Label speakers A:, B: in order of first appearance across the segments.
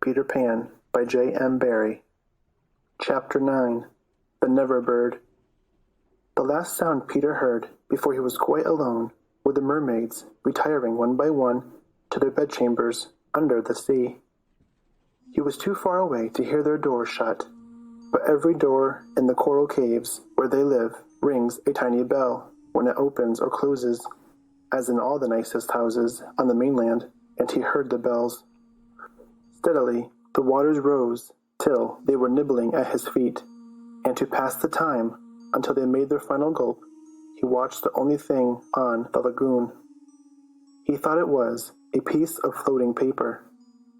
A: Peter Pan by J.M. Barrie. Chapter 9. The Never Bird. The last sound Peter heard before he was quite alone were the mermaids retiring one by one to their bedchambers under the sea. He was too far away to hear their doors shut, but every door in the coral caves where they live rings a tiny bell when it opens or closes, as in all the nicest houses on the mainland, and he heard the bells. Steadily the waters rose till they were nibbling at his feet, and to pass the time until they made their final gulp, he watched the only thing on the lagoon. He thought it was a piece of floating paper,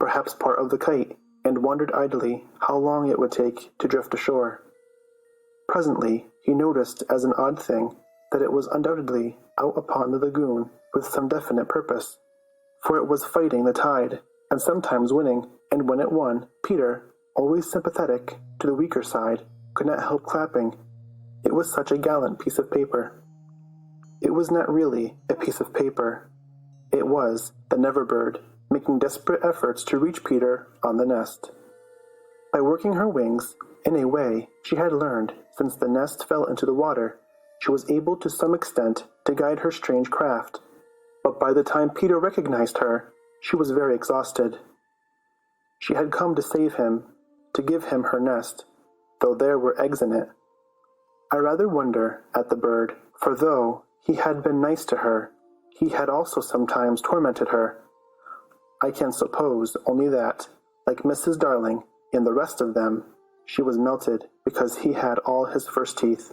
A: perhaps part of the kite, and wondered idly how long it would take to drift ashore. Presently he noticed as an odd thing that it was undoubtedly out upon the lagoon with some definite purpose, for it was fighting the tide, and sometimes winning, and when it won, Peter, always sympathetic to the weaker side, could not help clapping. It was such a gallant piece of paper. It was not really a piece of paper. It was the Never Bird, making desperate efforts to reach Peter on the nest. By working her wings, in a way she had learned since the nest fell into the water, she was able to some extent to guide her strange craft. But by the time Peter recognized her, she was very exhausted. She had come to save him, to give him her nest, though there were eggs in it. I rather wonder at the bird, for though he had been nice to her, he had also sometimes tormented her. I can suppose only that, like Mrs. Darling and the rest of them, she was melted because he had all his first teeth.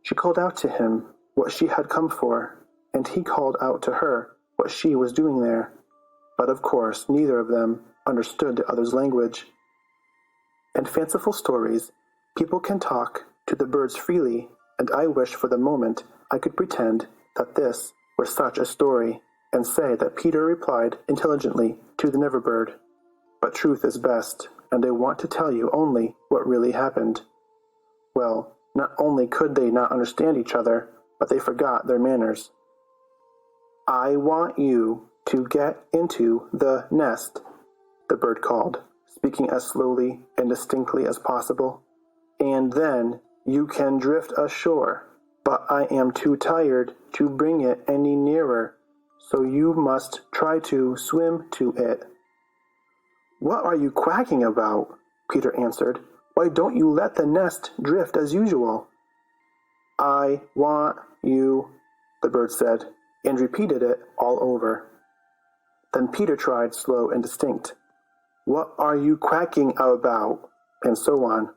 A: She called out to him what she had come for, and he called out to her what she was doing there. But of course neither of them understood the other's language. In fanciful stories, people can talk to the birds freely, and I wish for the moment I could pretend that this were such a story, and say that Peter replied intelligently to the Never Bird. But truth is best, and I want to tell you only what really happened. Well, not only could they not understand each other, but they forgot their manners. "I want you to get into the nest," the bird called, speaking as slowly and distinctly as possible. "And then you can drift ashore, but I am too tired to bring it any nearer, so you must try to swim to it." "What are you quacking about?" Peter answered. "Why don't you let the nest drift as usual?" "I want you," the bird said, and repeated it all over. Then Peter tried slow and distinct. "What are you quacking about?" and so on.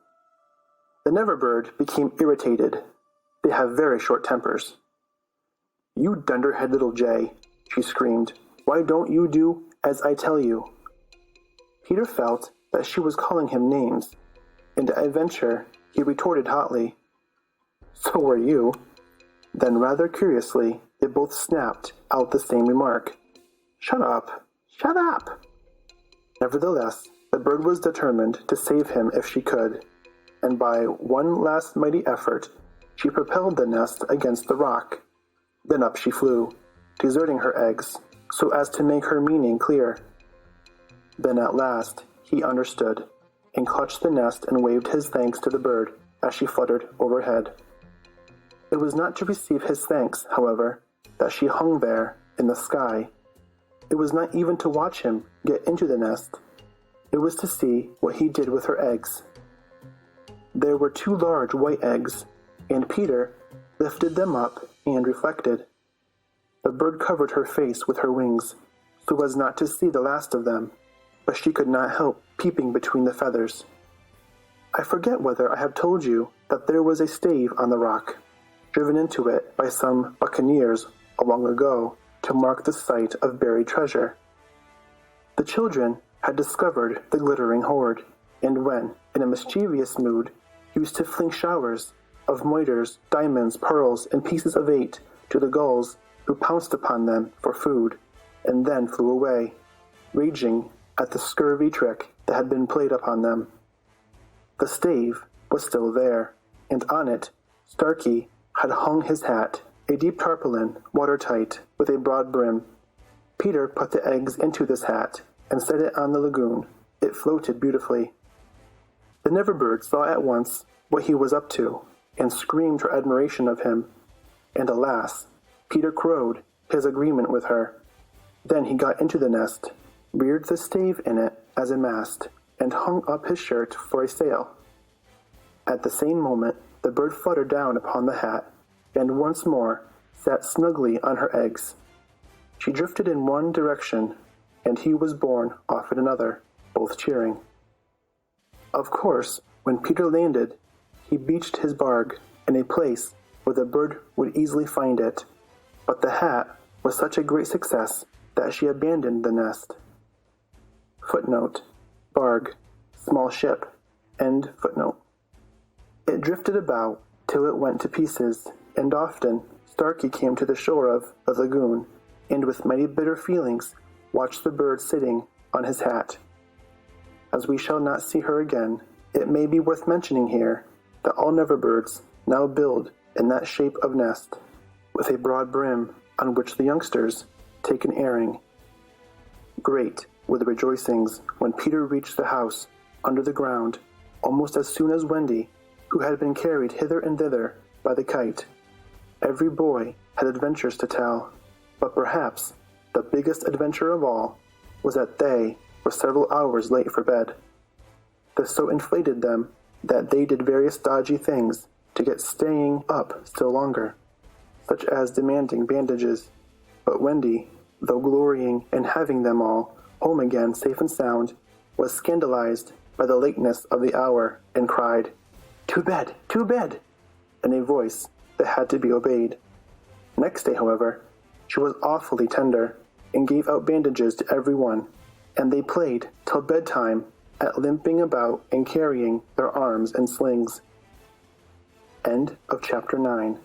A: The Never Bird became irritated. They have very short tempers. "You dunderhead little jay," she screamed. "Why don't you do as I tell you?" Peter felt that she was calling him names, and at a venture he retorted hotly, "So are you." Then rather curiously, they both snapped out the same remark. "Shut up! Shut up!" Nevertheless, the bird was determined to save him if she could, and by one last mighty effort, she propelled the nest against the rock. Then up she flew, deserting her eggs, so as to make her meaning clear. Then at last he understood, and clutched the nest and waved his thanks to the bird as she fluttered overhead. It was not to receive his thanks, however, that she hung there in the sky. It was not even to watch him get into the nest. It was to see what he did with her eggs. There were 2 large white eggs, and Peter lifted them up and reflected. The bird covered her face with her wings, so as not to see the last of them, but she could not help peeping between the feathers. I forget whether I have told you that there was a stave on the rock, driven into it by some buccaneers long ago to mark the site of buried treasure. The children had discovered the glittering hoard, and when, in a mischievous mood, used to fling showers of moidores, diamonds, pearls, and pieces of 8 to the gulls who pounced upon them for food, and then flew away, raging at the scurvy trick that had been played upon them. The stave was still there, and on it Starkey had hung his hat, a deep tarpaulin, watertight, with a broad brim. Peter put the eggs into this hat, and set it on the lagoon, It floated beautifully. The Neverbird saw at once what he was up to, and screamed her admiration of him. And alas, Peter crowed his agreement with her. Then he got into the nest, reared the stave in it as a mast, and hung up his shirt for a sail. At the same moment, the bird fluttered down upon the hat, and once more sat snugly on her eggs. She drifted in one direction, and he was borne off in another, both cheering. Of course, when Peter landed, he beached his barge in a place where the bird would easily find it, but the hat was such a great success that she abandoned the nest. Footnote: barge, small ship. End footnote. It drifted about till it went to pieces, and often Starkey came to the shore of the lagoon, and with many bitter feelings watched the bird sitting on his hat. As we shall not see her again, it may be worth mentioning here that all Neverbirds now build in that shape of nest, with a broad brim on which the youngsters take an airing. Great were the rejoicings when Peter reached the house under the ground, almost as soon as Wendy, who had been carried hither and thither by the kite. Every boy had adventures to tell, but perhaps the biggest adventure of all was that they were several hours late for bed. This so inflated them that they did various dodgy things to get staying up still longer, such as demanding bandages. But Wendy, though glorying in having them all home again safe and sound, was scandalized by the lateness of the hour, and cried, "To bed! To bed!" in a voice that had to be obeyed. Next day, however, she was awfully tender, and gave out bandages to every one, and they played till bedtime at limping about and carrying their arms in slings. End of chapter 9.